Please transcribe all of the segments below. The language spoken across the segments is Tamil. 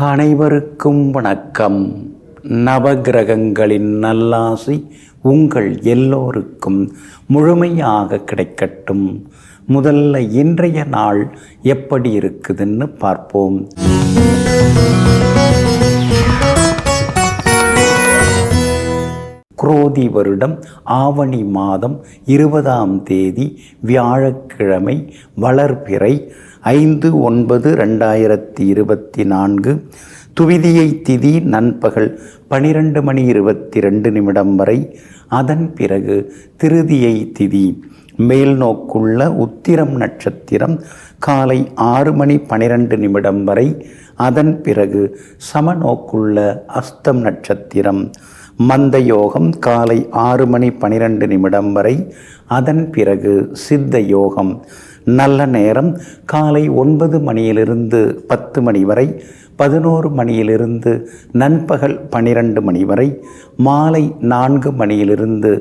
அனைவருக்கும் வணக்கம். நவகிரகங்களின் நல்லாசி உங்கள் எல்லோருக்கும் முழுமையாக கிடைக்கட்டும். முதல்ல இன்றைய நாள் எப்படி இருக்குதுன்னு பார்ப்போம். குரோதி வருடம் ஆவணி மாதம் 20ஆம் தேதி வியாழக்கிழமை, வளர்பிறை 5/9/2024. துவிதியை திதி நண்பகல் 12:22 வரை. அதன் பிறகு திருதியை திதி. மேல் நோக்குள்ள உத்திரம் நட்சத்திரம் காலை 6:12 வரை. அதன் பிறகு சமநோக்குள்ள அஸ்தம் நட்சத்திரம். மந்த யோகம் காலை 6:12 வரை. அதன் பிறகு சித்த யோகம். நல்ல நேரம் காலை 9 மணியிலிருந்து 10 மணி வரை, 11 மணியிலிருந்து நண்பகல் 12 மணி வரை, மாலை 4 மணியிலிருந்து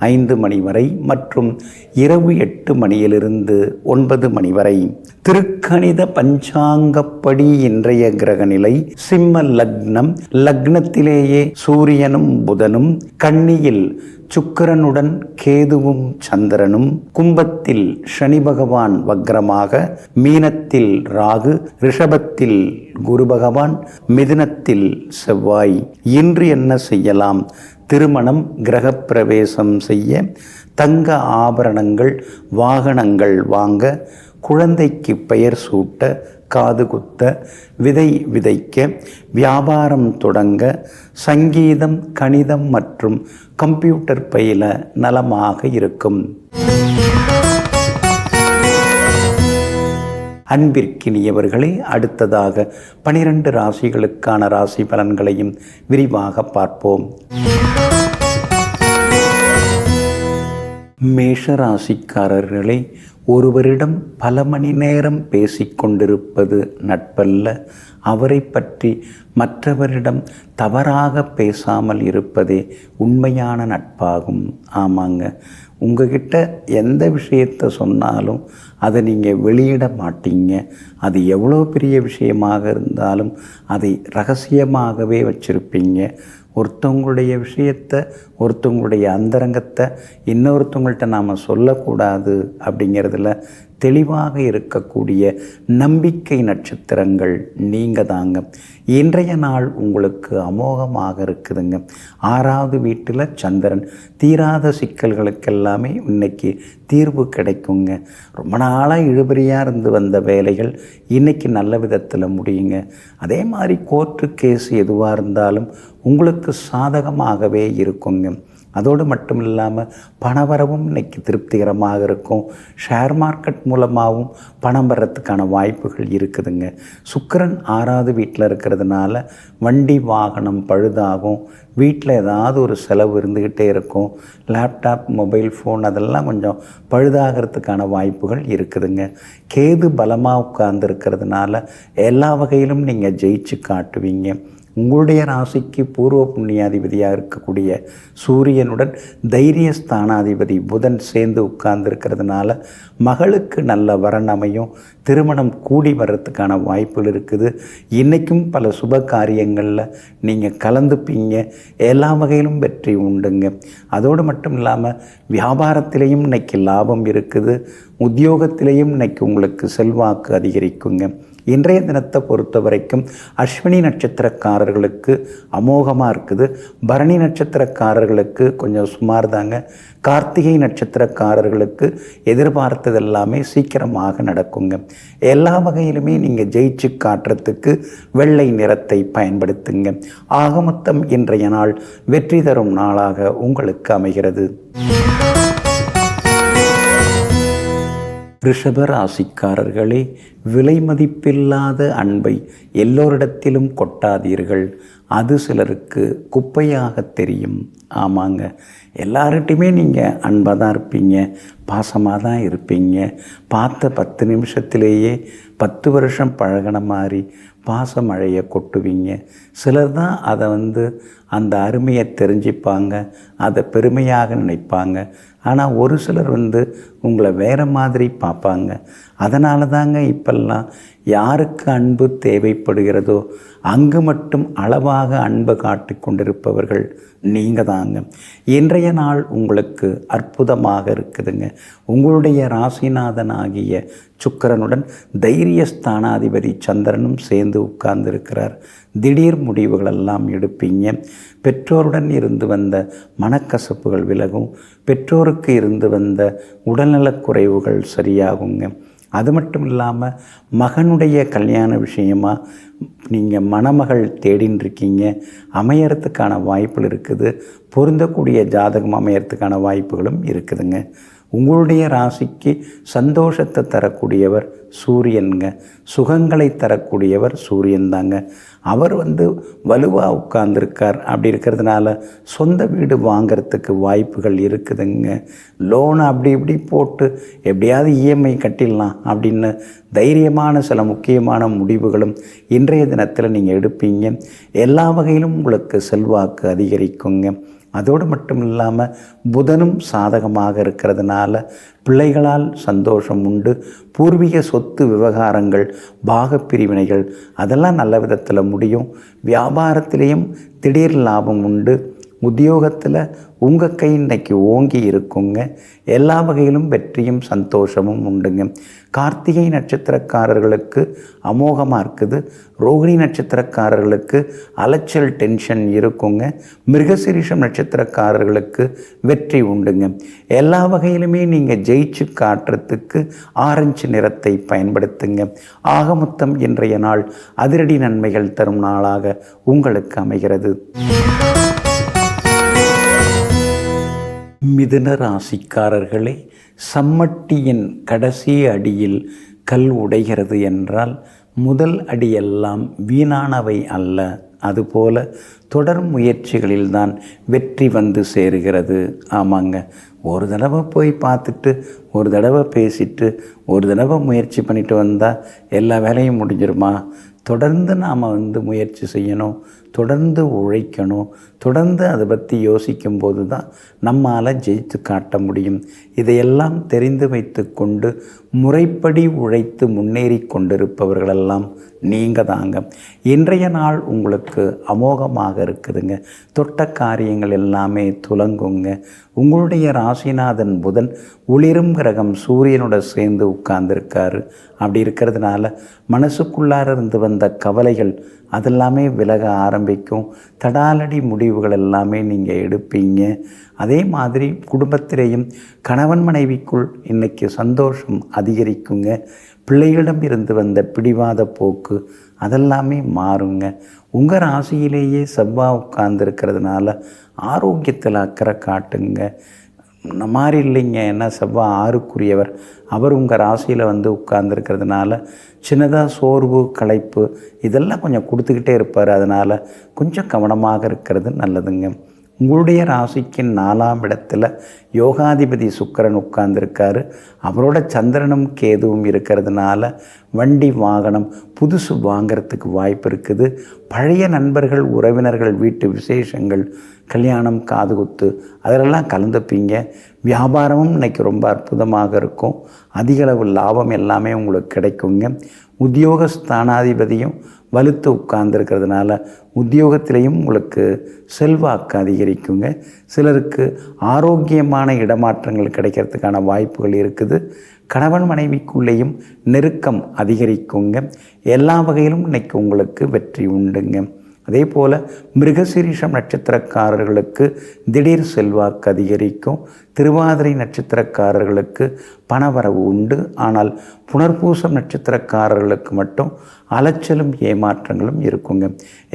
5 மணி வரை மற்றும் இரவு 8 மணியிலிருந்து 9 மணி வரை. திருக்கணித பஞ்சாங்கப்படி இன்றைய கிரகநிலை சிம்ம லக்னம். லக்னத்திலேயே சூரியனும் புதனும், கன்னியில் சுக்கிரனுடன் கேதுவும் சந்திரனும், கும்பத்தில் சனி பகவான் வக்ரமாக, மீனத்தில் ராகு, ரிஷபத்தில் குரு பகவான், மிதுனத்தில் செவ்வாய். இன்று என்ன செய்யலாம்? திருமணம், கிரகப்பிரவேசம் செய்ய, தங்க ஆபரணங்கள், வாகனங்கள் வாங்க, குழந்தைக்கு பெயர் சூட்ட, காது குத்த, விதை விதைக்க, வியாபாரம் தொடங்க, சங்கீதம், கணிதம் மற்றும் கம்ப்யூட்டர் பயில நலமாக இருக்கும். அன்பிற்கினியவர்களே, அடுத்ததாக 12 ராசிகளுக்கான ராசி பலன்களையும் விரிவாக பார்ப்போம். மேஷ ராசிக்காரர்களே, ஒருவரிடம் பல மணி நேரம் பேசிக்கொண்டிருப்பது நட்பல்ல. அவரை பற்றி மற்றவரிடம் தவறாக பேசாமல் இருப்பதே உண்மையான நட்பாகும். ஆமாங்க, உங்ககிட்ட எந்த விஷயத்தை சொன்னாலும் அதை நீங்கள் வெளியிட மாட்டீங்க. அது எவ்வளோ பெரிய விஷயமாக இருந்தாலும் அதை ரகசியமாகவே வச்சுருப்பீங்க. ஒருத்தவங்களுடைய விஷயத்தை, ஒருத்தவங்களுடைய அந்தரங்கத்தை இன்னொருத்தவங்கள்ட்ட நாம் சொல்லக்கூடாது அப்படிங்கிறதுல தெளிவாக இருக்கக்கூடிய நம்பிக்கை நட்சத்திரங்கள் நீங்கள் தாங்க. இன்றைய நாள் உங்களுக்கு அமோகமாக இருக்குதுங்க. 6வது வீட்டில் சந்திரன். தீராத சிக்கல்களுக்கெல்லாமே இன்னைக்கு தீர்வு கிடைக்குங்க. ரொம்ப நாளாக இழுபறியாக இருந்து வந்த வேலைகள் இன்றைக்கி நல்ல விதத்தில் முடியுங்க. அதே மாதிரி கோர்ட்டு கேஸ் எதுவாக இருந்தாலும் உங்களுக்கு சாதகமாகவே இருக்குங்க. அதோடு மட்டும் இல்லாமல் பணவரவும் இன்றைக்கி திருப்திகரமாக இருக்கும். ஷேர் மார்க்கெட் மூலமாகவும் பணம் வர்றதுக்கான வாய்ப்புகள் இருக்குதுங்க. சுக்கிரன் 6வது வீட்டில் இருக்கிறதுனால வண்டி வாகனம் பழுதாகும். வீட்டில் ஏதாவது ஒரு செலவு இருந்துக்கிட்டே இருக்கும். லேப்டாப், மொபைல் ஃபோன் அதெல்லாம் கொஞ்சம் பழுதாகிறதுக்கான வாய்ப்புகள் இருக்குதுங்க. கேது பலமாக உட்கார்ந்துருக்கிறதுனால எல்லா வகையிலும் நீங்கள் ஜெயிச்சு காட்டுவீங்க. உங்களுடைய ராசிக்கு பூர்வ புண்ணியாதிபதியாக இருக்கக்கூடிய சூரியனுடன் தைரிய ஸ்தானாதிபதி புதன் சேர்ந்து உட்கார்ந்துருக்கிறதுனால மகளுக்கு நல்ல வரன் அமையும். திருமணம் கூடி வர்றதுக்கான வாய்ப்புகள் இருக்குது. இன்றைக்கும் பல சுப காரியங்களில் நீங்கள் கலந்துப்பீங்க. எல்லா வகையிலும் வெற்றி உண்டுங்க. அதோடு மட்டும் இல்லாமல் வியாபாரத்திலையும் இன்றைக்கி லாபம் இருக்குது. உத்தியோகத்திலையும் இன்றைக்கி உங்களுக்கு செல்வாக்கு அதிகரிக்குங்க. இன்றைய தினத்தை பொறுத்த வரைக்கும் அஸ்வினி நட்சத்திரக்காரர்களுக்கு அமோகமாக இருக்குது. பரணி நட்சத்திரக்காரர்களுக்கு கொஞ்சம் சுமார் தாங்க. கார்த்திகை நட்சத்திரக்காரர்களுக்கு எதிர்பார்த்தது எல்லாமே சீக்கிரமாக நடக்குங்க. எல்லா வகையிலுமே நீங்கள் ஜெயிச்சு காட்டுறதுக்கு வெள்ளை நிறத்தை பயன்படுத்துங்க. ஆக மொத்தம் இன்றைய நாள் வெற்றி தரும் நாளாக உங்களுக்கு அமைகிறது. ரிஷப ராசிக்காரர்களே, விலை மதிப்பில்லாத அன்பை எல்லோரிடத்திலும் கொட்டாதீர்கள். அது சிலருக்கு குப்பையாக தெரியும். ஆமாங்க, எல்லார்கிட்டையுமே நீங்கள் அன்பாக தான் இருப்பீங்க, பாசமாக தான் இருப்பீங்க. பார்த்த 10 நிமிஷத்திலேயே 10 வருஷம் பழகின மாதிரி பாச மழையை கொட்டுவீங்க. சிலர் தான் அதை அந்த அருமையை தெரிஞ்சுப்பாங்க, அதை பெருமையாக நினைப்பாங்க. ஆனால் ஒரு சிலர் உங்களை வேறு மாதிரி பார்ப்பாங்க. அதனால தாங்க இப்பெல்லாம் யாருக்கு அன்பு தேவைப்படுகிறதோ அங்கு மட்டும் அளவாக அன்பு காட்டி கொண்டிருப்பவர்கள் நீங்கள் தாங்க. இன்றைய நாள் உங்களுக்கு அற்புதமாக இருக்குதுங்க. உங்களுடைய ராசிநாதன் ஆகிய சுக்கிரனுடன் தைரிய ஸ்தானாதிபதி சந்திரனும் சேர்ந்து உட்கார்ந்துருக்கிறார். திடீர் முடிவுகளெல்லாம் எடுப்பீங்க. பெற்றோருடன் இருந்து வந்த மனக்கசப்புகள் விலகும். பெற்றோருக்கு இருந்து வந்த உடல்நலக் குறைவுகள் சரியாகுங்க. அது மட்டும் இல்லாமல் மகனுடைய கல்யாண விஷயமாக நீங்கள் மணமகள் தேடின்னு இருக்கீங்க. அமையறதுக்கான வாய்ப்புகள் இருக்குது. பொருந்தக்கூடிய ஜாதகம் அமையறதுக்கான வாய்ப்புகளும் இருக்குதுங்க. உங்களுடைய ராசிக்கு சந்தோஷத்தை தரக்கூடியவர் சூரியனுங்க. சுகங்களை தரக்கூடியவர் சூரியன் தாங்க. அவர் வலுவாக உட்கார்ந்துருக்கார். அப்படி இருக்கிறதுனால சொந்த வீடு வாங்கிறதுக்கு வாய்ப்புகள் இருக்குதுங்க. லோனை அப்படி இப்படி போட்டு எப்படியாவது இஎம்ஐ கட்டிடலாம் அப்படின்னு தைரியமான சில முக்கியமான முடிவுகளும் இன்றைய தினத்தில் நீங்கள் எடுப்பீங்க. எல்லா வகையிலும் உங்களுக்கு செல்வாக்கு அதிகரிக்குங்க. அதோடு மட்டும் இல்லாமல் புதனும் சாதகமாக இருக்கிறதுனால பிள்ளைகளால் சந்தோஷம் உண்டு. பூர்வீக சொத்து விவகாரங்கள், பாகப்பிரிவினைகள் அதெல்லாம் நல்ல விதத்தில் முடியும். வியாபாரத்திலேயும் திடீர் லாபம் உண்டு. உத்தியோகத்தில் உங்கள் கை இன்னைக்கு ஓங்கி இருக்குங்க. எல்லா வகையிலும் வெற்றியும் சந்தோஷமும் உண்டுங்க. கார்த்திகை நட்சத்திரக்காரர்களுக்கு அமோகமாக இருக்குது. ரோகிணி நட்சத்திரக்காரர்களுக்கு அலைச்சல் டென்ஷன் இருக்குங்க. மிருகசீரிஷம் நட்சத்திரக்காரர்களுக்கு வெற்றி உண்டுங்க. எல்லா வகையிலுமே நீங்கள் ஜெயிச்சு காட்டுறதுக்கு ஆரஞ்சு நிறத்தை பயன்படுத்துங்க. ஆக மொத்தம் இன்றைய நாள் அதிரடி நன்மைகள் தரும் நாளாக உங்களுக்கு அமைகிறது. மிதுன ராசிக்காரர்களே, சம்மட்டியின் கடைசி அடியில் கல் உடைகிறது என்றால் முதல் அடியெல்லாம் வீணானவை அல்ல. அதுபோல தொடர் முயற்சிகளில்தான் வெற்றி வந்து சேருகிறது. ஆமாங்க, ஒரு தடவை போய் பார்த்துட்டு, ஒரு தடவை பேசிட்டு, ஒரு தடவை முயற்சி பண்ணிட்டு வந்தால் எல்லா வேலையும் முடிஞ்சிருமா? தொடர்ந்து நாம் முயற்சி செய்யணும், தொடர்ந்து உழைக்கணும். தொடர்ந்து அதை பற்றி யோசிக்கும்போது தான் நம்மால் ஜெயித்து காட்ட முடியும். இதையெல்லாம் தெரிந்து வைத்து கொண்டு முறைப்படி உழைத்து முன்னேறி கொண்டிருப்பவர்களெல்லாம் நீங்கள் தாங்க. இன்றைய நாள் உங்களுக்கு அமோகமாக இருக்குதுங்க. தொட்ட காரியங்கள் எல்லாமே துலங்குங்க. உங்களுடைய ராசிநாதன் புதன் ஒளிரும் கிரகம் சூரியனோட சேர்ந்து உட்கார்ந்துருக்காரு. அப்படி இருக்கிறதுனால மனசுக்குள்ளார இருந்து வந்த கவலைகள் அதெல்லாமே விலக ஆரம்பிக்கும். தடாலடி முடிவுகள் எல்லாமே நீங்கள் எடுப்பீங்க. அதே மாதிரி குடும்பத்திலேயும் கணவன் மனைவிக்குள் இன்றைக்கி சந்தோஷம் அதிகரிக்குங்க. பிள்ளைகளிடம் இருந்து வந்த பிடிவாத போக்கு அதெல்லாமே மாறுங்க. உங்கள் ராசியிலேயே செவ்வாய் உட்கார்ந்துருக்கிறதுனால ஆரோக்கியத்தில் அக்கறை காட்டுங்க. மாதிரி இல்லைங்க, ஏன்னா செவ்வாய் 6க்குரியவர். அவர் உங்கள் ராசியில் உட்கார்ந்துருக்கிறதுனால சின்னதாக சோர்வு, களைப்பு இதெல்லாம் கொஞ்சம் கொடுத்துக்கிட்டே இருப்பார். அதனால் கொஞ்சம் கவனமாக இருக்கிறது நல்லதுங்க. உங்களுடைய ராசிக்கு 4ஆம் இடத்துல யோகாதிபதி சுக்கிரன் உட்கார்ந்துருக்காரு. அவரோட சந்திரனும் கேதுவும் இருக்கிறதுனால வண்டி வாகனம் புதுசு வாங்கிறதுக்கு வாய்ப்பு இருக்குது. பழைய நண்பர்கள், உறவினர்கள் வீட்டு விசேஷங்கள், கல்யாணம், காதுகுத்து அதிலெல்லாம் கலந்துப்பீங்க. வியாபாரமும் இன்றைக்கி ரொம்ப அற்புதமாக இருக்கும். அதிகளவு லாபம் எல்லாமே உங்களுக்கு கிடைக்குங்க. உத்தியோக ஸ்தானாதிபதியும் வலுத்து உட்கார்ந்துருக்கிறதுனால உத்தியோகத்திலையும் உங்களுக்கு செல்வாக்கு அதிகரிக்குங்க. சிலருக்கு ஆரோக்கியமான இடமாற்றங்கள் கிடைக்கிறதுக்கான வாய்ப்புகள் இருக்குது. கணவன் மனைவிக்குள்ளேயும் நெருக்கம் அதிகரிக்குங்க. எல்லா வகையிலும் இன்றைக்கி உங்களுக்கு வெற்றி உண்டுங்க. அதே போல் மிருகசீரிஷம் நட்சத்திரக்காரர்களுக்கு திடீர் செல்வாக்கு அதிகரிக்கும். திருவாதிரை நட்சத்திரக்காரர்களுக்கு பணவரவு உண்டு. ஆனால் புனர்பூசம் நட்சத்திரக்காரர்களுக்கு மட்டும் அலைச்சலும் ஏமாற்றங்களும் இருக்குங்க.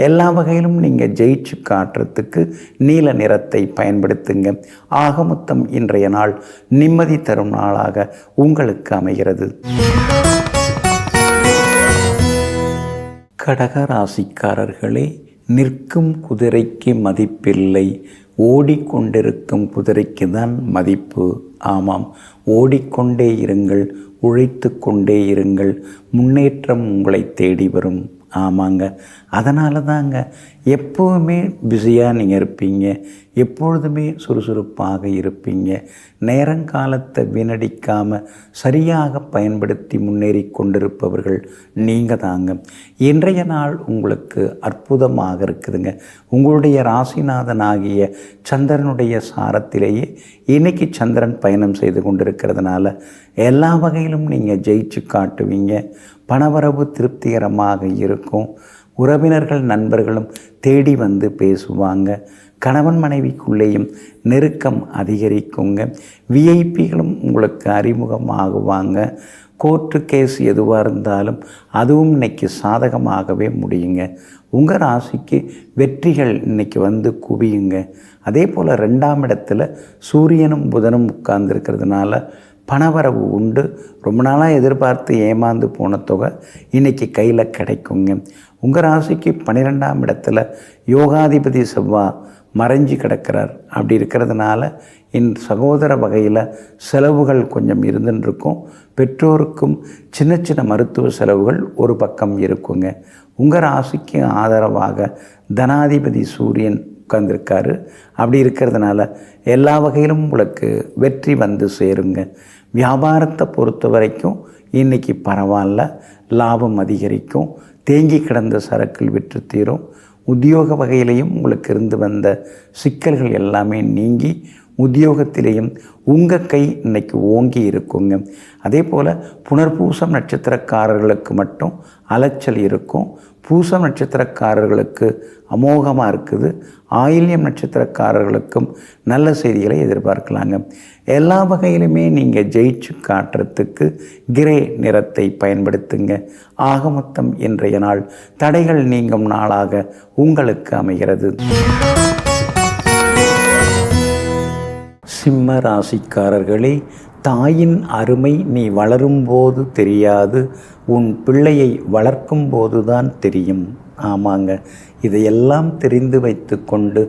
எல்லா வகையிலும் நீங்கள் ஜெயிச்சு காட்டுறதுக்கு நீல நிறத்தை பயன்படுத்துங்க. ஆக மொத்தம் இன்றைய நாள் நிம்மதி தரும் நாளாக உங்களுக்கு அமைகிறது. கடக ராசிக்காரர்களே, நிற்கும் குதிரைக்கு மதிப்பில்லை, ஓடிக்கொண்டிருக்கும் குதிரைக்கு தான் மதிப்பு. ஆமாம், ஓடிக்கொண்டே இருங்கள், உழைத்து கொண்டே இருங்கள். முன்னேற்றம் உங்களை தேடி வரும். ஆமாங்க. அதனால தாங்க எப்போவுமே பிஸியாக நீங்கள் இருப்பீங்க, எப்பொழுதுமே சுறுசுறுப்பாக இருப்பீங்க. நேரங்காலத்தை வீணடிக்காமல் சரியாக பயன்படுத்தி முன்னேறி கொண்டிருப்பவர்கள் நீங்கள் தாங்க. இன்றைய நாள் உங்களுக்கு அற்புதமாக இருக்குதுங்க. உங்களுடைய ராசிநாதனாகிய சந்திரனுடைய சாரத்திலேயே இன்றைக்கி சந்திரன் பயணம் செய்து கொண்டிருக்கிறதுனால எல்லா வகையிலும் நீங்கள் ஜெயிச்சு காட்டுவீங்க. பணவரவு திருப்திகரமாக இருக்கும். உறவினர்கள் நண்பர்களும் தேடி வந்து பேசுவாங்க. கணவன் மனைவிக்குள்ளேயும் நெருக்கம் அதிகரிக்குங்க. விஐபிகளும் உங்களுக்கு அறிமுகமாகுவாங்க. கோர்ட்டு கேஸ் எதுவாக இருந்தாலும் அதுவும் இன்றைக்கி சாதகமாகவே முடியுங்க. உங்கள் ராசிக்கு வெற்றிகள் இன்றைக்கி வந்து குவியுங்க. அதே போல் 2ஆம் இடத்துல சூரியனும் புதனும் உட்கார்ந்துருக்கிறதுனால பணவரவு உண்டு. ரொம்ப நாளாக எதிர்பார்த்து ஏமாந்து போன தொகை இன்றைக்கி கையில் கிடைக்குங்க. உங்கள் ராசிக்கு 12ஆம் இடத்துல யோகாதிபதி செவ்வாய் மறைஞ்சு கிடக்கிறார். அப்படி இருக்கிறதுனால சகோதர வகையில் செலவுகள் கொஞ்சம் இருந்துருக்கும். பெற்றோருக்கும் சின்ன சின்ன மருத்துவ செலவுகள் ஒரு பக்கம் இருக்குங்க. உங்கள் ராசிக்கு ஆதரவாக தனாதிபதி சூரியன் உட்கார்ந்துருக்காரு. அப்படி இருக்கிறதுனால எல்லா வகையிலும் உங்களுக்கு வெற்றி வந்து சேருங்க. வியாபாரத்தை பொறுத்த வரைக்கும் இன்றைக்கி பரவாயில்ல, லாபம் அதிகரிக்கும். தேங்கி கிடந்த சரக்குகள் விற்று தீரும். உத்தியோக வகையிலையும் உங்களுக்கு இருந்து வந்த சிக்கல்கள் எல்லாமே நீங்கி உத்தியோகத்திலேயும் உங்கள் கை இன்னைக்கு ஓங்கி இருக்குங்க. அதே போல் புனர்பூசம் நட்சத்திரக்காரர்களுக்கு மட்டும் அலைச்சல் இருக்கும். பூசம் நட்சத்திரக்காரர்களுக்கு அமோகமாக இருக்குது. ஆயில்யம் நட்சத்திரக்காரர்களுக்கும் நல்ல செய்திகளை எதிர்பார்க்கலாங்க. எல்லா வகையிலுமே நீங்கள் ஜெயிச்சு காட்டுறதுக்கு கிரே நிறத்தை பயன்படுத்துங்க. ஆக மொத்தம் இன்றைய நாள் தடைகள் நீங்கும் நாளாக உங்களுக்கு அமைகிறது. சிம்ம ராசிக்காரர்களே, தாயின் அருமை நீ வளரும்போது தெரியாது, உன் பிள்ளையை வளர்க்கும் போதுதான் தெரியும். ஆமாங்க, இதையெல்லாம் தெரிந்து வைத்து கொண்டு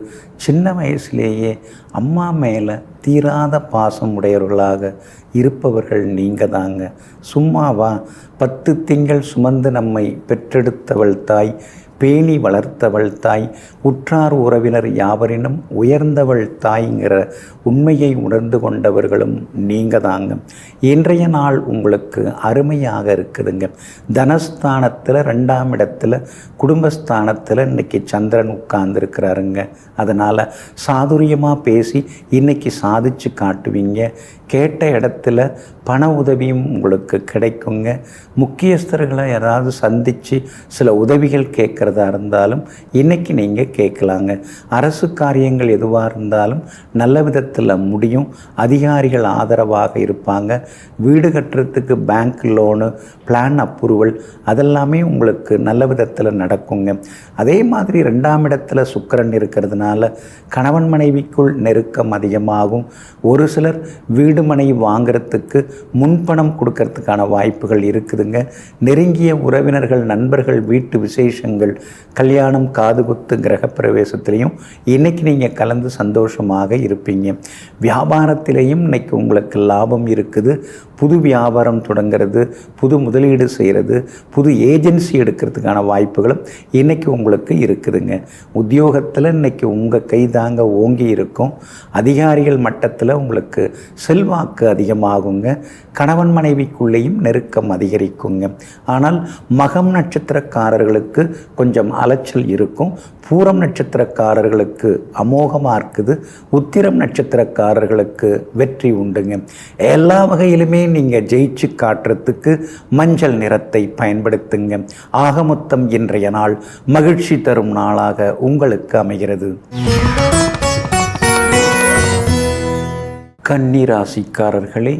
சின்ன வயசுலேயே அம்மா மேலே தீராத பாசம் உடையவர்களாக இருப்பவர்கள் நீங்கள் தாங்க. சும்மாவா? 10 திங்கள் சுமந்து நம்மை பெற்றெடுத்தவள் தாய், பேணி வளர்த்தவள் தாய், உற்றார் உறவினர் யாவரினும் உயர்ந்தவள் தாய்ங்கிற உண்மையை உணர்ந்து கொண்டவர்களும் நீங்கள் தாங்க. இன்றைய நாள் உங்களுக்கு அருமையாக இருக்குதுங்க. தனஸ்தானத்தில் 2ஆம் இடத்துல குடும்பஸ்தானத்தில் இன்றைக்கி சந்திரன் உட்கார்ந்துருக்கிறாருங்க. அதனால் சாதுரியமாக பேசி இன்றைக்கி சாதிச்சு காட்டுவீங்க. கேட்ட இடத்துல பண உதவியும் உங்களுக்கு கிடைக்குங்க. முக்கியஸ்தர்களை யாராவது சந்தித்து சில உதவிகள் கேட்குறதா இருந்தாலும் இன்றைக்கி நீங்கள் கேட்கலாங்க. அரசு காரியங்கள் எதுவாக இருந்தாலும் நல்ல விதத்தில் முடியும். அதிகாரிகள் ஆதரவாக இருப்பாங்க. வீடு கட்டுறதுக்கு பேங்க் லோனு, பிளான் அப்ரூவல் அதெல்லாமே உங்களுக்கு நல்ல விதத்தில் நடக்குங்க. அதே மாதிரி 2ஆம் இடத்துல சுக்கிரன் இருக்கிறதுனால கணவன் மனைவிக்குள் நெருக்கம் அதிகமாகும். ஒரு சிலர் வீடு மனை வாங்கிறதுக்கு முன்பணம் கொடுக்கறதுக்கான வாய்ப்புகள் இருக்குதுங்க. நெருங்கிய உறவினர்கள் நண்பர்கள் வீட்டு விசேஷங்கள், கல்யாணம், காதுகுத்து, கிரகப்பிரவேசத்திலையும் இன்றைக்கி நீங்கள் கலந்து சந்தோஷமாக இருப்பீங்க. வியாபாரத்திலையும் இன்றைக்கி உங்களுக்கு லாபம் இருக்குது. புது வியாபாரம் தொடங்கிறது, புது முதலீடு செய்கிறது, புது ஏஜென்சி எடுக்கிறதுக்கான வாய்ப்புகளும் இன்றைக்கி உங்களுக்கு இருக்குதுங்க. உத்தியோகத்தில் இன்றைக்கி உங்கள் கை தாங்க ஓங்கி இருக்கும். அதிகாரிகள் மட்டத்தில் உங்களுக்கு செல்வாக்கு அதிகமாகுங்க. கணவன் மனைவிக்குள்ளேயும் நெருக்கம் அதிகரிக்குங்க. ஆனால் மகம் நட்சத்திரக்காரர்களுக்கு கொஞ்சம் அலைச்சல் இருக்கும். பூரம் நட்சத்திரக்காரர்களுக்கு அமோகமாக இருக்குது. உத்திரம் நட்சத்திரக்காரர்களுக்கு வெற்றி உண்டுங்க. எல்லா வகையிலுமே நீங்கள் ஜெயிச்சு காட்டுறதுக்கு மஞ்சள் நிறத்தை பயன்படுத்துங்க. ஆக மொத்தம் இன்றைய நாள் மகிழ்ச்சி தரும் நாளாக உங்களுக்கு அமைகிறது. கன்னி ராசிக்காரர்களே,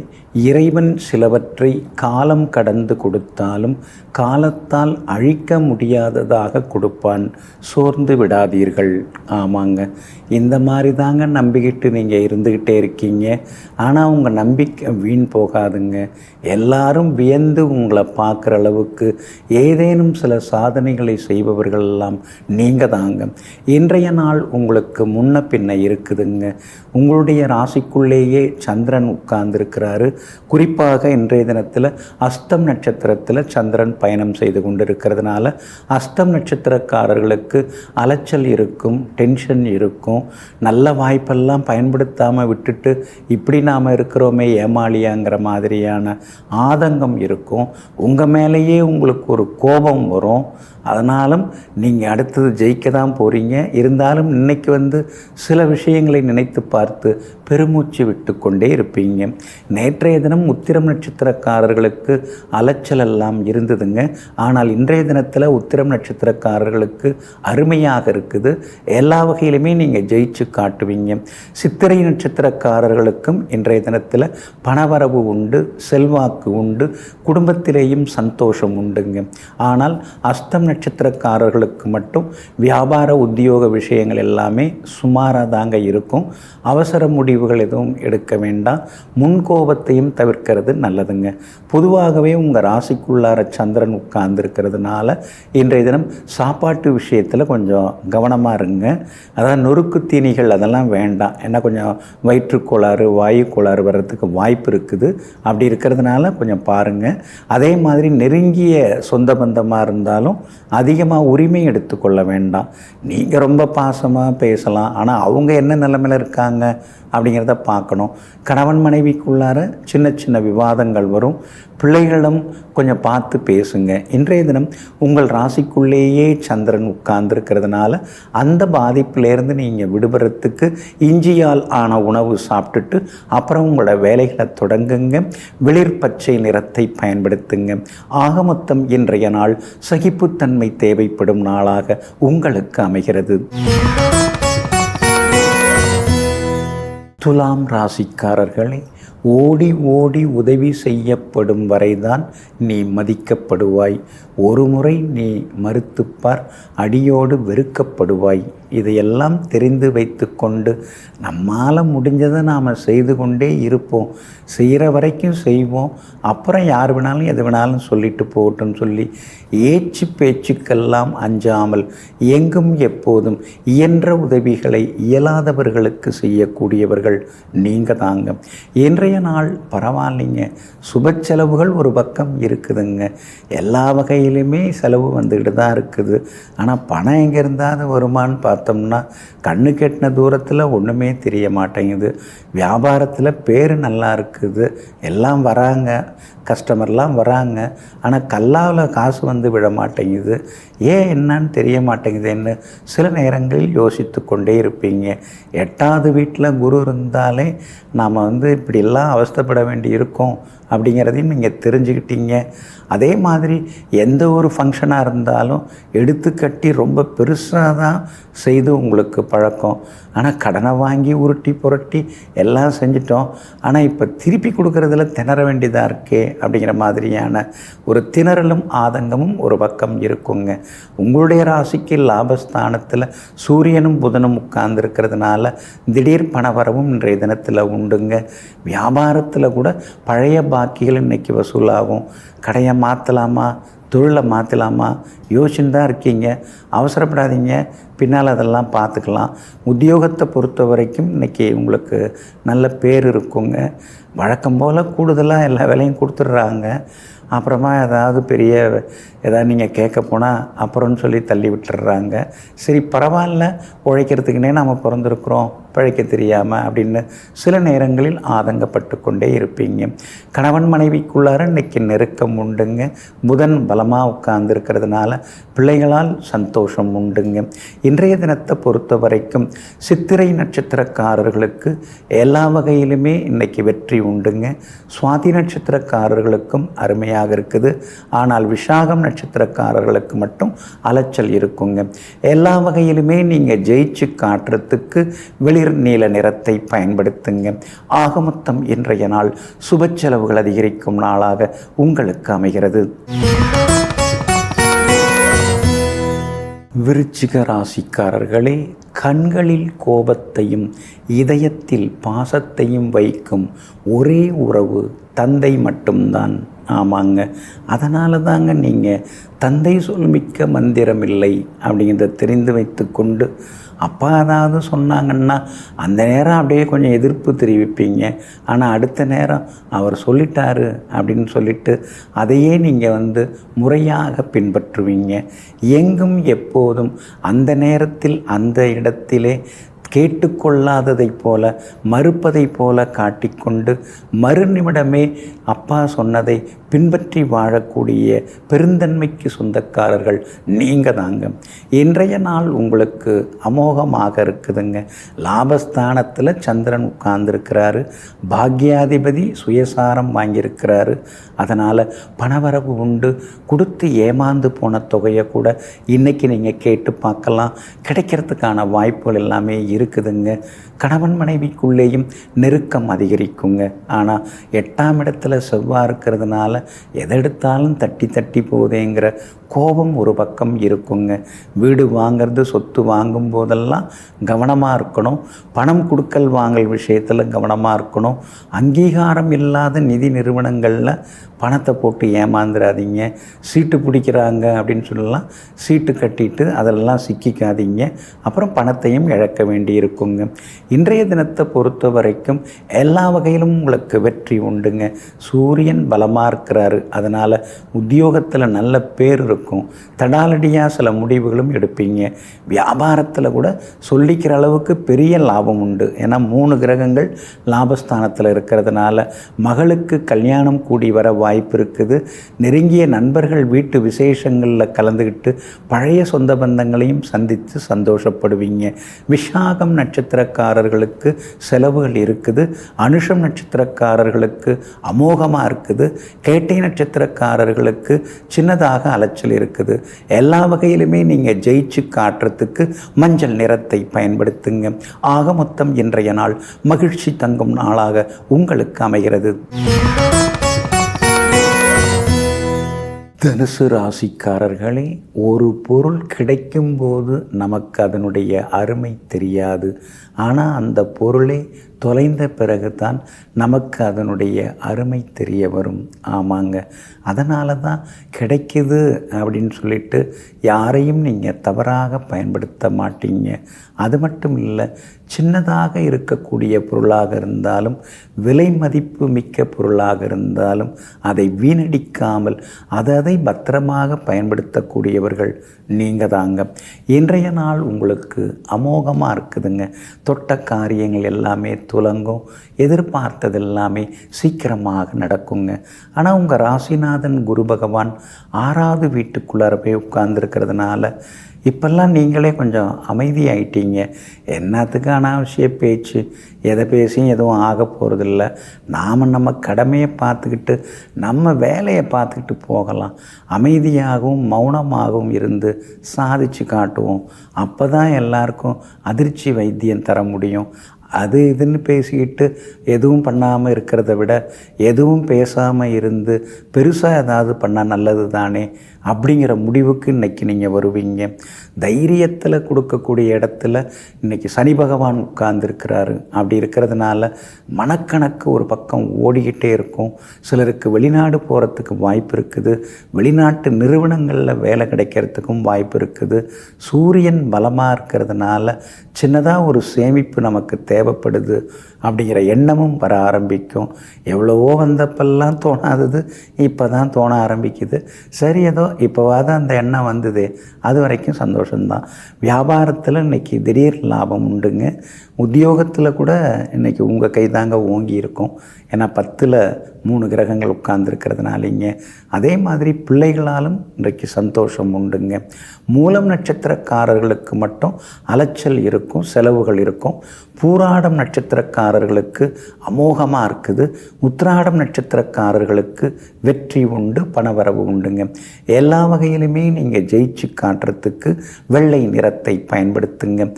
இறைவன் சிலவற்றை காலம் கடந்து கொடுத்தாலும் காலத்தால் அழிக்க முடியாததாக கொடுப்பான். சோர்ந்து விடாதீர்கள். ஆமாங்க, இந்த மாதிரி தாங்க நம்பிக்கிட்டு நீங்கள் இருந்துக்கிட்டே இருக்கீங்க. ஆனால் உங்கள் நம்பிக்கை வீண் போகாதுங்க. எல்லாரும் வியந்து உங்களை பார்க்குற அளவுக்கு ஏதேனும் சில சாதனைகளை செய்பவர்கள் எல்லாம் நீங்கள் தாங்க. இன்றைய நாள் உங்களுக்கு முன்ன பின்ன இருக்குதுங்க. உங்களுடைய ராசிக்குள்ளேயே சந்திரன் உட்கார்ந்துருக்கிறாரு. குறிப்பாக இன்றைய தினத்தில் அஸ்தம் நட்சத்திரத்தில் சந்திரன் பயணம் செய்து கொண்டிருக்கிறதுனால அஸ்தம் நட்சத்திரக்காரர்களுக்கு அலைச்சல் இருக்கும், டென்ஷன் இருக்கும். நல்ல வாய்ப்பெல்லாம் பயன்படுத்தாமல் விட்டுட்டு இப்படி நாம் இருக்கிறோமே ஏமாளியாங்கிற மாதிரியான ஆதங்கம் இருக்கும். உங்கள் மேலேயே உங்களுக்கு ஒரு கோபம் வரும். அதனாலும் நீங்கள் அடுத்தது ஜெயிக்க தான் போகிறீங்க. இருந்தாலும் இன்றைக்கி சில விஷயங்களை நினைத்து பார்த்து பெருமூச்சு விட்டு கொண்டே இருப்பீங்க. நேற்றைய தினம் உத்திரம் நட்சத்திரக்காரர்களுக்கு அலைச்சல் எல்லாம் இருந்ததுங்க. ஆனால் இன்றைய தினத்தில் உத்திரம் நட்சத்திரக்காரர்களுக்கு அருமையாக இருக்குது. எல்லா வகையிலுமே நீங்கள் ஜெயிச்சு காட்டுவீங்க. சித்திரை நட்சத்திரக்காரர்களுக்கும் இன்றைய தினத்தில் பணவரவு உண்டு, செல்வாக்கு உண்டு, குடும்பத்திலேயும் சந்தோஷம் உண்டுங்க. ஆனால் அஸ்தம் நட்சத்திரக்காரர்களுக்கு மட்டும் வியாபார உத்தியோக விஷயங்கள் எல்லாமே சுமாராக தாங்க இருக்கும். அவசர முடிவுகள் எதுவும் எடுக்க வேண்டாம். முன்கோபத்தையும் தவிர்க்கிறது நல்லதுங்க. பொதுவாகவே உங்கள் ராசிக்குள்ளார சந்திரன் உட்கார்ந்துருக்கிறதுனால இன்றைய தினம் சாப்பாட்டு விஷயத்தில் கொஞ்சம் கவனமாக இருங்க. அதாவது நொறுக்கு தீனிகள் அதெல்லாம் வேண்டாம். ஏன்னா கொஞ்சம் வயிற்றுக்கோளாறு, வாயு கோளாறு வர்றதுக்கு வாய்ப்பு இருக்குது. அப்படி இருக்கிறதுனால கொஞ்சம் பாருங்கள். அதே மாதிரி நெருங்கிய சொந்த பந்தமாக இருந்தாலும் அதிகமாக உரிமை எடுத்துக்கொள்ள வேண்டாம். நீங்கள் ரொம்ப பாசமாக பேசலாம், ஆனால் அவங்க என்ன நிலைமையில் இருக்காங்க அப்படிங்கிறத பார்க்கணும். கணவன் மனைவிக்குள்ளார சின்ன சின்ன விவாதங்கள் வரும். பிள்ளைகளிடம் கொஞ்சம் பார்த்து பேசுங்க. இன்றைய தினம் உங்கள் ராசிக்குள்ளேயே சந்திரன் உட்கார்ந்துருக்கிறதுனால அந்த பாதிப்பிலேருந்து நீங்கள் விடுபடுறதுக்கு இஞ்சியால் ஆன உணவு சாப்பிட்டுட்டு அப்புறம் உங்களோட வேலைகளை தொடங்குங்க. வெளிர் பச்சை நிறத்தை பயன்படுத்துங்க. ஆக மொத்தம் இன்றைய நாள் சகிப்புத்தன்மை தேவைப்படும் நாளாக உங்களுக்கு அமைகிறது. துலாம் ராசிக்காரர்களே, ஓடி ஓடி உதவி செய்யப்படும் வரைதான் நீ மதிக்கப்படுவாய். ஒரு முறை நீ மறுத்துப்பார், அடியோடு வெறுக்கப்படுவாய். இதையெல்லாம் தெரிந்து வைத்து கொண்டு நம்மால் முடிஞ்சதை நாம் செய்து கொண்டே இருப்போம். செய்கிற வரைக்கும் செய்வோம். அப்புறம் யார் வேணாலும் எது வேணாலும் சொல்லிட்டு போகட்டும்னு சொல்லி ஏச்சு பேச்சுக்கெல்லாம் அஞ்சாமல் எங்கும் எப்போதும் இயன்ற உதவிகளை இயலாதவர்களுக்கு செய்யக்கூடியவர்கள் நீங்கள் தாங்க. இன்றைய நாள் பரவாயில்லைங்க. சுப செலவுகள் ஒரு பக்கம் இருக்குதுங்க. எல்லா வகையிலுமே செலவு வந்துக்கிட்டு தான் இருக்குது. ஆனால் பணம் எங்கே இருந்தால் வருமானு பார்த்தோம்னா கண்ணு கெட்டின தூரத்தில் ஒன்றுமே தெரிய மாட்டேங்குது. வியாபாரத்தில் பேர் நல்லா இருக்குது. எல்லாம் வராங்க, கஸ்டமர்லாம் வராங்க. ஆனால் கல்லாவில் காசு விழ மாட்டேங்குது. ஏன் என்னன்னு தெரிய மாட்டேங்குதுன்னு சில நேரங்களில் யோசித்து கொண்டே இருப்பீங்க. 8வது வீட்டில் குரு இருந்தாலே நாம் இப்படியெல்லாம் அவஸ்தைப்பட வேண்டி இருக்கும் அப்படிங்கிறதையும் நீங்கள் தெரிஞ்சுக்கிட்டீங்க. அதே மாதிரி எந்த ஒரு ஃபங்க்ஷனாக இருந்தாலும் எடுத்துக்கட்டி ரொம்ப பெருசாக தான் செய்து உங்களுக்கு பழக்கம். ஆனால் கடனை வாங்கி உருட்டி புரட்டி எல்லாம் செஞ்சிட்டோம். ஆனால் இப்போ திருப்பி கொடுக்குறதுல திணற வேண்டியதாக இருக்கே அப்படிங்கிற மாதிரியான ஒரு திணறலும் ஆதங்கமும் ஒரு பக்கம் இருக்குங்க. உங்களுடைய ராசிக்கு லாபஸ்தானத்தில் சூரியனும் புதனும் உட்கார்ந்துருக்கிறதுனால திடீர் பணவரவும் இன்றைய தினத்தில் உண்டுங்க. வியாபாரத்தில் கூட பழைய பாக்கிகள் இன்றைக்கி வசூலாகும். கடையை மாற்றலாமா, தொழிலை மாற்றலாமா யோசிச்சுன்னு தான் இருக்கீங்க. அவசரப்படாதீங்க, பின்னால் அதெல்லாம் பார்த்துக்கலாம். உத்தியோகத்தை பொறுத்த வரைக்கும் இன்றைக்கி உங்களுக்கு நல்ல பேர் இருக்குங்க. வழக்கம் போல் கூடுதலாக எல்லா வேலையும் கொடுத்துட்றாங்க. அப்புறமா ஏதாவது பெரிய ஏதாவது நீங்கள் கேட்க போனால் அப்புறம்னு சொல்லி தள்ளி விட்டுடுறாங்க. சரி பரவாயில்ல, உழைக்கிறதுக்குனே நம்ம பிறந்திருக்கிறோம், பிழைக்க தெரியாமல் அப்படின்னு சில நேரங்களில் ஆதங்கப்பட்டு கொண்டே இருப்பீங்க. கணவன் மனைவிக்குள்ளார இன்றைக்கி நெருக்கம் உண்டுங்க. புதன் பலமாக உட்கார்ந்துருக்கிறதுனால பிள்ளைகளால் சந்தோஷம் உண்டுங்க. இன்றைய தினத்தை பொறுத்த வரைக்கும் சித்திரை நட்சத்திரக்காரர்களுக்கு எல்லா வகையிலுமே இன்றைக்கி வெற்றி உண்டுங்க. சுவாதி நட்சத்திரக்காரர்களுக்கும் அருமையாக இருக்குது. ஆனால் விசாகம் நட்சத்திரக்காரர்களுக்கு மட்டும் அலைச்சல் இருக்குங்க. எல்லா வகையிலுமே நீங்கள் ஜெயிச்சு காட்டுறதுக்கு வெளிர் நீல நிறத்தை பயன்படுத்துங்க. ஆக மொத்தம் இன்றைய நாள் சுப செலவுகள் அதிகரிக்கும் நாளாக உங்களுக்கு அமைகிறது. விருச்சிக ராசிக்காரர்களே, கண்களில் கோபத்தையும் இதயத்தில் பாசத்தையும் வைக்கும் ஒரே உறவு தந்தை மட்டும்தான். ஆமாங்க. அதனால தாங்க நீங்கள் தந்தை சொல்மிக்க மந்திரம் இல்லை அப்படிங்கிறத தெரிந்து வைத்து கொண்டு அப்பா ஏதாவது சொன்னாங்கன்னா அந்த நேரம் அப்படியே கொஞ்சம் எதிர்ப்பு தெரிவிப்பீங்க. ஆனால் அடுத்த நேரம் அவர் சொல்லிட்டாரு அப்படின்னு சொல்லிட்டு அதையே நீங்கள் முறையாக பின்பற்றுவீங்க. எங்கும் எப்போதும் அந்த நேரத்தில் அந்த இடத்திலே கேட்டுக்கொள்ளாததைப் போல மறுப்பதைப் போல காட்டிக்கொண்டு மறுநிமிடமே அப்பா சொன்னதை பின்பற்றி வாழக்கூடிய பெருந்தன்மைக்கு சொந்தக்காரர்கள் நீங்கள் தாங்க. இன்றைய நாள் உங்களுக்கு அமோகமாக இருக்குதுங்க. லாபஸ்தானத்தில் சந்திரன் உட்கார்ந்துருக்கிறாரு. பாக்யாதிபதி சுயசாரம் வாங்கியிருக்கிறாரு. அதனால் பணவரவு உண்டு. கொடுத்து ஏமாந்து போன தொகையை கூட இன்றைக்கி நீங்கள் கேட்டு பார்க்கலாம். கிடைக்கிறதுக்கான வாய்ப்புகள் எல்லாமே இருக்குதுங்க. கணவன் மனைவிக்குள்ளேயும் நெருக்கம் அதிகரிக்குங்க. ஆனால் 8ஆம் இடத்துல செவ்வாய் இருக்கிறதுனால எதெடுத்தாலும் தட்டி தட்டி போதேங்கிற கோபம் ஒரு பக்கம் இருக்குங்க. வீடு வாங்கிறது, சொத்து வாங்கும் போதெல்லாம் கவனமாக இருக்கணும். பணம் கொடுக்கல் வாங்கல் விஷயத்தில் கவனமாக இருக்கணும். அங்கீகாரம் இல்லாத நிதி நிறுவனங்களில் பணத்தை போட்டு ஏமாந்துடாதீங்க. சீட்டு பிடிக்கிறாங்க அப்படின்னு சொல்லலாம், சீட்டு கட்டிட்டு அதெல்லாம் சிக்கிக்காதீங்க. அப்புறம் பணத்தையும் இழக்க வேண்டி இருக்குங்க. இன்றைய தினத்தை பொறுத்த வரைக்கும் எல்லா வகையிலும் உங்களுக்கு வெற்றி உண்டுங்க. சூரியன் பலமாக இருக்கிறாரு. அதனால் உத்தியோகத்தில் நல்ல பேர் இருக்கும். தடாலடியாக சில முடிவுகளும் எடுப்பீங்க. வியாபாரத்தில் கூட சொல்லிக்கிற அளவுக்கு பெரிய லாபம் உண்டு. ஏன்னா 3 கிரகங்கள் லாபஸ்தானத்தில் இருக்கிறதுனால மகளுக்கு கல்யாணம் கூடி வர வாய்ப்பு இருக்குது. நெருங்கிய நண்பர்கள் வீட்டு விசேஷங்களில் கலந்துக்கிட்டு பழைய சொந்த பந்தங்களையும் சந்தித்து சந்தோஷப்படுவீங்க. விஷாகம் நட்சத்திரக்காரர்களுக்கு செலவுகள் இருக்குது. அனுஷம் நட்சத்திரக்காரர்களுக்கு அமோகமாக இருக்குது. கேட்டை நட்சத்திரக்காரர்களுக்கு சின்னதாக அலைச்சல் இருக்குது. எல்லா வகையிலுமே நீங்கள் ஜெயிச்சு காட்டுறதுக்கு மஞ்சள் நிறத்தை பயன்படுத்துங்க. ஆக மொத்தம் இன்றைய நாள் மகிழ்ச்சி தங்கும் நாளாக உங்களுக்கு அமைகிறது. தனுசு ராசிக்காரர்களே, ஒரு பொருள் கிடைக்கும்போது நமக்கு அதனுடைய அருமை தெரியாது. ஆனால் அந்த பொருளை தொலைந்த பிறகு தான் நமக்கு அதனுடைய அருமை தெரிய வரும். ஆமாங்க. அதனால தான் கிடைக்குது அப்படின்னு சொல்லிட்டு யாரையும் நீங்கள் தவறாக பயன்படுத்த மாட்டீங்க. அது மட்டும் இல்லை, சின்னதாக இருக்கக்கூடிய பொருளாக இருந்தாலும் விலை மதிப்பு மிக்க பொருளாக இருந்தாலும் அதை வீணடிக்காமல் அதை பத்திரமாக பயன்படுத்தக்கூடியவர்கள் நீங்கள் தாங்க. இன்றைய நாள் உங்களுக்கு அமோகமாக இருக்குதுங்க. தொட்ட காரியங்கள் எல்லாமே துலங்கும். எதிர்பார்த்தது எல்லாமே சீக்கிரமாக நடக்குங்க. ஆனால் உங்கள் ராசிநாதன் குரு பகவான் 6வது வீட்டுக்குள்ளார போய் உட்கார்ந்துருக்கிறதுனால இப்பெல்லாம் நீங்களே கொஞ்சம் அமைதியாயிட்டீங்க. என்னத்துக்கு அனாவசிய பேச்சு? எதை பேசியும் எதுவும் ஆக போகிறதில்ல. நாம் நம்ம கடமையை பார்த்துக்கிட்டு நம்ம வேலையை பார்த்துக்கிட்டு போகலாம். அமைதியாகவும் மௌனமாகவும் இருந்து சாதிச்சு காட்டுவோம். அப்போ தான் எல்லாருக்கும் அதிர்ச்சி வைத்தியம் தர முடியும். அது இதுன்னு பேசிக்கிட்டு எதுவும் பண்ணாமல் இருக்கிறத விட எதுவும் பேசாமல் இருந்து பெருசாக ஏதாவது பண்ணால் நல்லது தானே அப்படிங்கிற முடிவுக்கு இன்றைக்கி நீங்கள் வருவீங்க. தைரியத்தில் கொடுக்கக்கூடிய இடத்துல இன்றைக்கி சனி பகவான் உட்கார்ந்துருக்கிறாரு. அப்படி இருக்கிறதுனால மனக்கணக்கு ஒரு பக்கம் ஓடிக்கிட்டே இருக்கும். சிலருக்கு வெளிநாடு போகிறதுக்கு வாய்ப்பு இருக்குது. வெளிநாட்டு நிறுவனங்களில் வேலை கிடைக்கிறதுக்கும் வாய்ப்பு இருக்குது. சூரியன் பலமாக இருக்கிறதுனால சின்னதாக ஒரு சேமிப்பு நமக்கு தேவைப்படுது அப்படிங்கிற எண்ணமும் வர ஆரம்பிக்கும். எவ்வளவோ வந்தப்பெல்லாம் தோணாதது இப்போ தான் தோண ஆரம்பிக்குது. சரி, ஏதோ இப்போவாது அந்த எண்ணம் வந்தது, அது வரைக்கும் சந்தோஷம்தான். வியாபாரத்தில் இன்றைக்கி திடீர் லாபம் உண்டுங்க. உத்தியோகத்தில் கூட இன்றைக்கி உங்கள் கை தாங்க ஓங்கி இருக்கும். ஏன்னா 10ல் 3 கிரகங்கள் உட்கார்ந்துருக்கிறதுனாலிங்க. அதே மாதிரி பிள்ளைகளாலும் இன்றைக்கு சந்தோஷம் உண்டுங்க. மூலம் நட்சத்திரக்காரர்களுக்கு மட்டும் அலைச்சல் இருக்கும், செலவுகள் இருக்கும். பூராடம் நட்சத்திரக்காரர்களுக்கு அமோகமாக இருக்குது. உத்திராடம் நட்சத்திரக்காரர்களுக்கு வெற்றி உண்டு, பணவரவு உண்டுங்க. எல்லா வகையிலுமே நீங்கள் ஜெயிச்சு காட்டுறதுக்கு வெள்ளை நிறத்தை பயன்படுத்துங்க.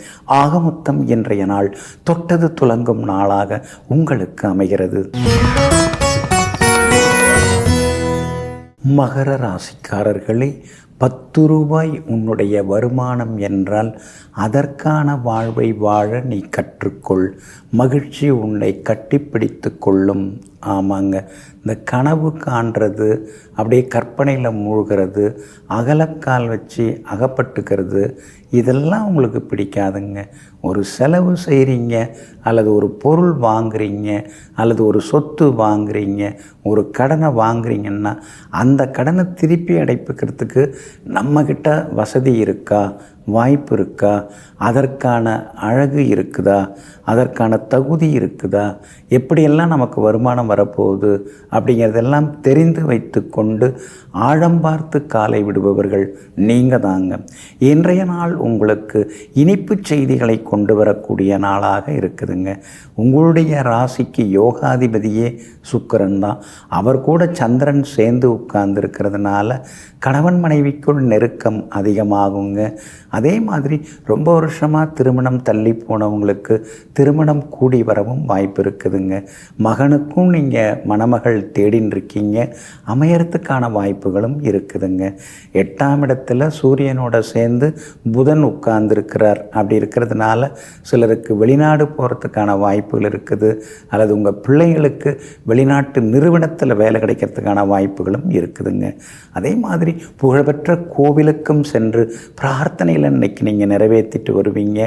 ஆக மொத்தம் இன்றைய நாள் தொட்டது துலங்கும் நாளாக உங்களுக்கு அமைகிறது. மகர ராசிக்காரர்களே, 10 ரூபாய் உன்னுடைய வருமானம் என்றால் அதற்கான வாழ்வை வாழ நீ கற்றுக்கொள். மகிழ்ச்சி உன்னை கட்டிப்பிடித்து கொள்ளும். ஆமாங்க. இந்த கனவு காண்றது, அப்படியே கற்பனையில் மூழ்கிறது, அகலக்கால் வச்சு அகப்பட்டுக்கிறது, இதெல்லாம் உங்களுக்கு பிடிக்காதுங்க. ஒரு செலவு செய்கிறீங்க, அல்லது ஒரு பொருள் வாங்குறீங்க, அல்லது ஒரு சொத்து வாங்குறீங்க, ஒரு கடனை வாங்குறீங்கன்னா அந்த கடனை திருப்பி அடைப்புக்கிறதுக்கு நம்மக்கிட்ட வசதி இருக்கா, வாய்ப்பு இருக்கா, அதற்கான அழகு இருக்குதா, அதற்கான தகுதி இருக்குதா, எப்படியெல்லாம் நமக்கு வருமானம் வரப்போகுது அப்படிங்கிறதெல்லாம் தெரிந்து வைத்து கொண்டு ஆழம் பார்த்து காலை விடுபவர்கள் நீங்கள் தாங்க. இன்றைய நாள் உங்களுக்கு இனிப்பு செய்திகளை கொண்டு வரக்கூடிய நாளாக இருக்குதுங்க. உங்களுடைய ராசிக்கு யோகாதிபதியே சுக்கிரன் தான். அவர் கூட சந்திரன் சேர்ந்து உட்கார்ந்துருக்கிறதுனால கணவன் மனைவிக்குள் நெருக்கம் அதிகமாகுங்க. அதே மாதிரி ரொம்ப வருஷமாக திருமணம் தள்ளி போனவங்களுக்கு திருமணம் கூடி வரவும் வாய்ப்பு இருக்குதுங்க. மகனுக்கும் நீங்கள் மணமகள் தேடின்னு இருக்கீங்க, அமையறதுக்கான வாய்ப்புகளும் இருக்குதுங்க. 8ஆம் இடத்துல சூரியனோட சேர்ந்து புதன் உட்கார்ந்துருக்கிறார். அப்படி இருக்கிறதுனால சிலருக்கு வெளிநாடு போகிறதுக்கான வாய்ப்புகள் இருக்குது, அல்லது உங்கள் பிள்ளைகளுக்கு வெளிநாட்டு நிறுவனத்தில் வேலை கிடைக்கிறதுக்கான வாய்ப்புகளும் இருக்குதுங்க. அதே மாதிரி புகழ்பெற்ற கோவிலுக்கும் சென்று பிரார்த்தனையில் இன்னைக்கு நீங்கள் நிறைவேற்றிட்டு வருவீங்க.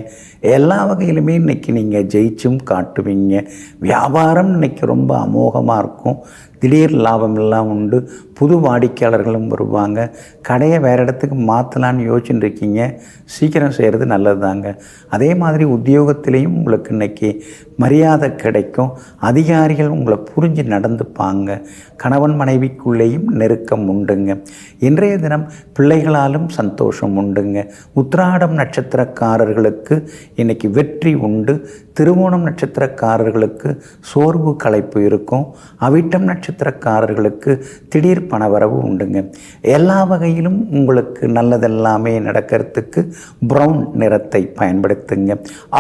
எல்லா வகையிலுமே இன்னைக்கு நீங்கள் ஜெயிச்சும் காட்டுவீங்க. வியாபாரம் இன்னைக்கு ரொம்ப அமோகமாக இருக்கும். திடீர் லாபம் எல்லாம் உண்டு. புது வாடிக்கையாளர்களும் வருவாங்க. கடையை வேறு இடத்துக்கு மாற்றலான்னு யோசிச்சுட்டு இருக்கீங்க, சீக்கிரம் செய்கிறது நல்லது தாங்க. அதே மாதிரி உத்தியோகத்திலையும் உங்களுக்கு இன்றைக்கி மரியாதை கிடைக்கும். அதிகாரிகள் உங்களை புரிஞ்சு நடந்துப்பாங்க. கணவன் மனைவிக்குள்ளேயும் நெருக்கம் உண்டுங்க. இன்றைய தினம் பிள்ளைகளாலும் சந்தோஷம் உண்டுங்க. உத்திராடம் நட்சத்திரக்காரர்களுக்கு இன்றைக்கி வெற்றி உண்டு. திருவோணம் நட்சத்திரக்காரர்களுக்கு சோர்வு களைப்பு இருக்கும். அவிட்டம் நட்சத்திரக்காரர்களுக்கு திடீர் பணவரவு உண்டுங்க. எல்லா வகையிலும் உங்களுக்கு நல்லதெல்லாமே நடக்கிறதுக்கு பிரவுன் நிறத்தை பயன்படுத்துங்க.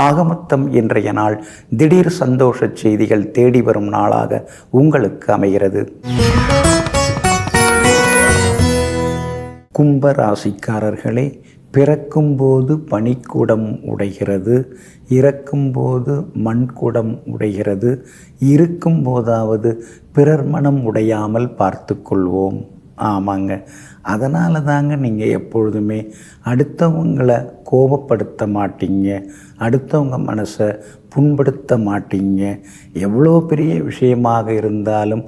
ஆகமொத்தம் இன்றைய நாள் திடீர் சந்தோஷ செய்திகள் தேடி வரும் நாளாக உங்களுக்கு அமைகிறது. கும்ப ராசிக்காரர்களே, பிறக்கும்போது பனிக்குடம் உடைகிறது, இறக்கும்போது மண்குடம் உடைகிறது, இருக்கும்போதாவது பிறர் மனம் உடையாமல் பார்த்து கொள்வோம். ஆமாங்க, அதனால தாங்க நீங்கள் எப்பொழுதுமே அடுத்தவங்களை கோபப்படுத்த மாட்டீங்க, அடுத்தவங்க மனசை புண்படுத்த மாட்டீங்க. எவ்வளோ பெரிய விஷயமாக இருந்தாலும்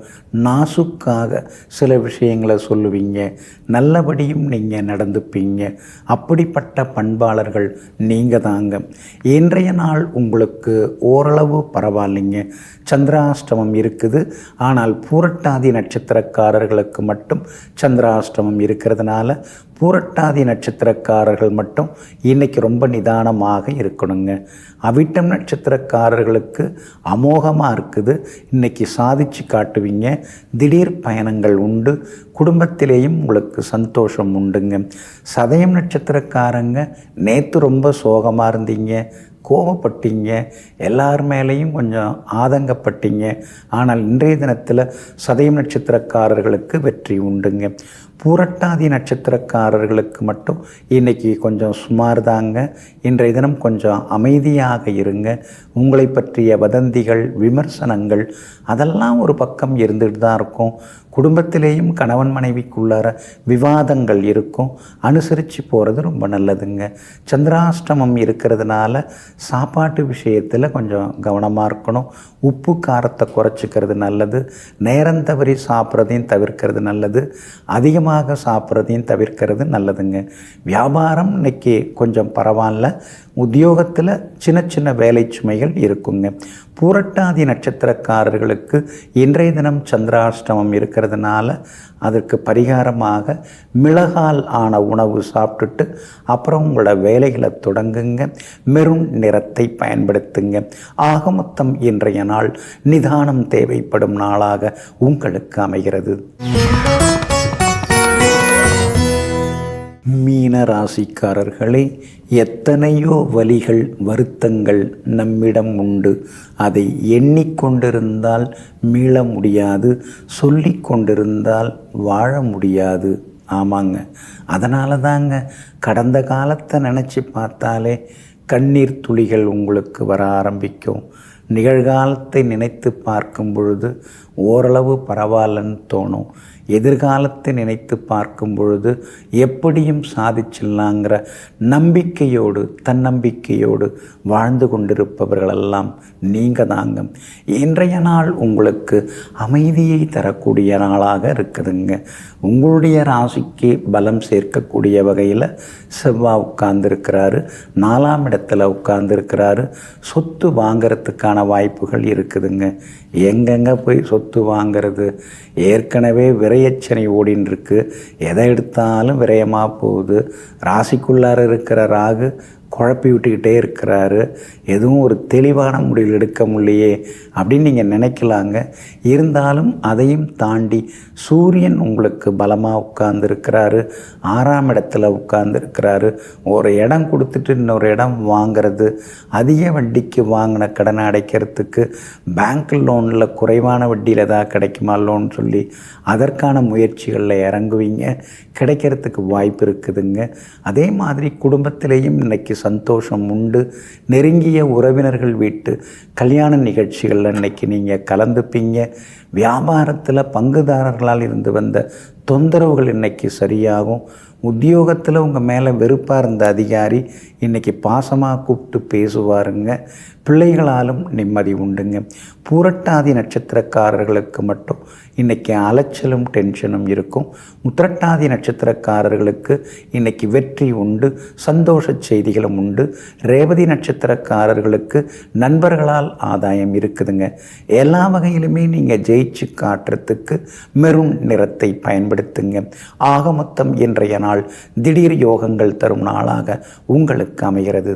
நாசுக்காக சில விஷயங்களை சொல்லுவீங்க, நல்லபடியும் நீங்கள் நடந்துப்பீங்க. அப்படிப்பட்ட பண்பாளர்கள் நீங்கள் தாங்க. இன்றைய நாள் உங்களுக்கு ஓரளவு பரவாயில்லைங்க. சந்திராஷ்டமம் இருக்குது, ஆனால் பூரட்டாதி நட்சத்திரக்காரர்களுக்கு மட்டும் சந்திராஷ்டமம் இருக்கிறதுனால பூரட்டாதி நட்சத்திரக்காரர்கள் மட்டும் இன்றைக்கி ரொம்ப நிதானமாக இருக்கணுங்க. அவிட்டம் நட்சத்திரக்காரர்களுக்கு அமோகமாக இருக்குது. இன்றைக்கி சாதிச்சு காட்டுவீங்க. திடீர் பயணங்கள் உண்டு. குடும்பத்திலேயும் உங்களுக்கு சந்தோஷம் உண்டுங்க. சதயம் நட்சத்திரக்காரங்க நேற்று ரொம்ப சோகமாக இருந்தீங்க, கோபப்பட்டீங்க, எல்லார் மேலேயும் கொஞ்சம் ஆதங்கப்பட்டீங்க. ஆனால் இன்றைய தினத்தில் சதயம் நட்சத்திரக்காரர்களுக்கு வெற்றி உண்டுங்க. பூரட்டாதி நட்சத்திரக்காரர்களுக்கு மட்டும் இன்றைக்கி கொஞ்சம் சுமார் தாங்க. இன்றைய தினம் கொஞ்சம் அமைதியாக இருங்க. உங்களை பற்றிய வதந்திகள், விமர்சனங்கள் அதெல்லாம் ஒரு பக்கம் இருந்துகிட்டு தான் இருக்கும். குடும்பத்திலேயும் கணவன் மனைவிக்குள்ளார விவாதங்கள் இருக்கும். அனுசரித்து போகிறது ரொம்ப நல்லதுங்க. சந்திராஷ்டமம் இருக்கிறதுனால சாப்பாட்டு விஷயத்தில் கொஞ்சம் கவனமாக இருக்கணும். உப்பு காரத்தை குறைச்சிக்கிறது நல்லது. நேரம் தவறி சாப்பிட்றதையும் தவிர்க்கிறது நல்லது. அதிகமாக சாப்பிட்றதையும் தவிர்க்கிறது நல்லதுங்க. வியாபாரம் இன்னைக்கு கொஞ்சம் பரவாயில்ல. உத்தியோகத்தில் சின்ன சின்ன வேலை சுமைகள் இருக்குங்க. பூரட்டாதி நட்சத்திரக்காரர்களுக்கு இன்றைய தினம் சந்திராஷ்டமம் இருக்கிறதுனால அதற்கு பரிகாரமாக மிளகால் ஆன உணவு சாப்பிட்டுட்டு அப்புறம் உங்களோட வேலைகளை தொடங்குங்க. மெரூன் நிறத்தை பயன்படுத்துங்க. ஆக மொத்தம் இன்றைய நாள் நிதானம் தேவைப்படும் நாளாக உங்களுக்கு அமைகிறது. மீன ராசிக்காரர்களே, எத்தனையோ வலிகள், வருத்தங்கள் நம்மிடம் உண்டு. அதை எண்ணிக்கொண்டிருந்தால் மீள முடியாது, சொல்லி கொண்டிருந்தால் வாழ முடியாது. ஆமாங்க, அதனால தாங்க கடந்த காலத்தை நினச்சி பார்த்தாலே கண்ணீர் துளிகள் உங்களுக்கு வர ஆரம்பிக்கும். நிகழ்காலத்தை நினைத்து பார்க்கும் பொழுது ஓரளவு பரவாயில்லன்னு தோணும். எதிர்காலத்தை நினைத்து பார்க்கும் பொழுது எப்படியும் சாதிச்சிடலாங்கிற நம்பிக்கையோடு தன்னம்பிக்கையோடு வாழ்ந்து கொண்டிருப்பவர்களெல்லாம் நீங்கள் தாங்க. இன்றைய நாள் உங்களுக்கு அமைதியை தரக்கூடிய நாளாக இருக்குதுங்க. உங்களுடைய ராசிக்கு பலம் சேர்க்கக்கூடிய வகையில் செவ்வாய் உட்கார்ந்துருக்கிறாரு, 4ஆம் இடத்துல உட்கார்ந்துருக்கிறாரு. சொத்து வாங்கிறதுக்கான வாய்ப்புகள் இருக்குதுங்க. எங்கெங்கே போய் சொத்து வாங்கிறது? ஏற்கனவே விரயச்சனை ஓடின்னு இருக்கு. எதை எடுத்தாலும் விரயமாக போகுது. ராசிக்குள்ளார இருக்கிற ராகு குழப்பி விட்டுக்கிட்டே இருக்கிறாரு. எதுவும் ஒரு தெளிவான முடிவு எடுக்க முடியலையே அப்படின்னு நீங்கள் நினைக்கலாங்க. இருந்தாலும் அதையும் தாண்டி சூரியன் உங்களுக்கு பலமாக உட்கார்ந்துருக்கிறாரு, 6ஆம் இடத்துல உட்கார்ந்துருக்கிறாரு. ஒரு இடம் கொடுத்துட்டு இன்னொரு இடம் வாங்கிறது, அதிக வட்டிக்கு வாங்கின கடனை அடைக்கிறதுக்கு பேங்க் லோனில் குறைவான வட்டியில் தான் கிடைக்குமா லோன் சொல்லி அதற்கான முயற்சிகளில் இறங்குவீங்க. கிடைக்கிறதுக்கு வாய்ப்பு இருக்குதுங்க. அதே மாதிரி குடும்பத்திலேயும் இன்னைக்கு சந்தோஷம் உண்டு. நெருங்கிய உறவினர்கள் வீட்டு கல்யாண நிகழ்ச்சிகளில் இன்னைக்கு நீங்கள் கலந்துப்பீங்க. வியாபாரத்தில் பங்குதாரர்களால் இருந்து வந்த தொந்தரவுகள் இன்னைக்கு சரியாகும். உத்தியோகத்தில் உங்கள் மேலே வெறுப்பாக இருந்த அதிகாரி இன்றைக்கி பாசமாக கூப்பிட்டு பேசுவாருங்க. பிள்ளைகளாலும் நிம்மதி உண்டுங்க. பூரட்டாதி நட்சத்திரக்காரர்களுக்கு மட்டும் இன்றைக்கி அலைச்சலும் டென்ஷனும் இருக்கும். உத்திரட்டாதி நட்சத்திரக்காரர்களுக்கு இன்றைக்கி வெற்றி உண்டு, சந்தோஷ செய்திகளும் உண்டு. ரேவதி நட்சத்திரக்காரர்களுக்கு நண்பர்களால் ஆதாயம் இருக்குதுங்க. எல்லா வகையிலுமே நீங்கள் ஜெயிச்சு காட்டுறதுக்கு மெரூன் நிறத்தை பயன்படுத்துங்க. ஆக மொத்தம் இன்றைய நாள் திடீர் யோகங்கள் தரும் நாளாக உங்களுக்கு அமைகிறது.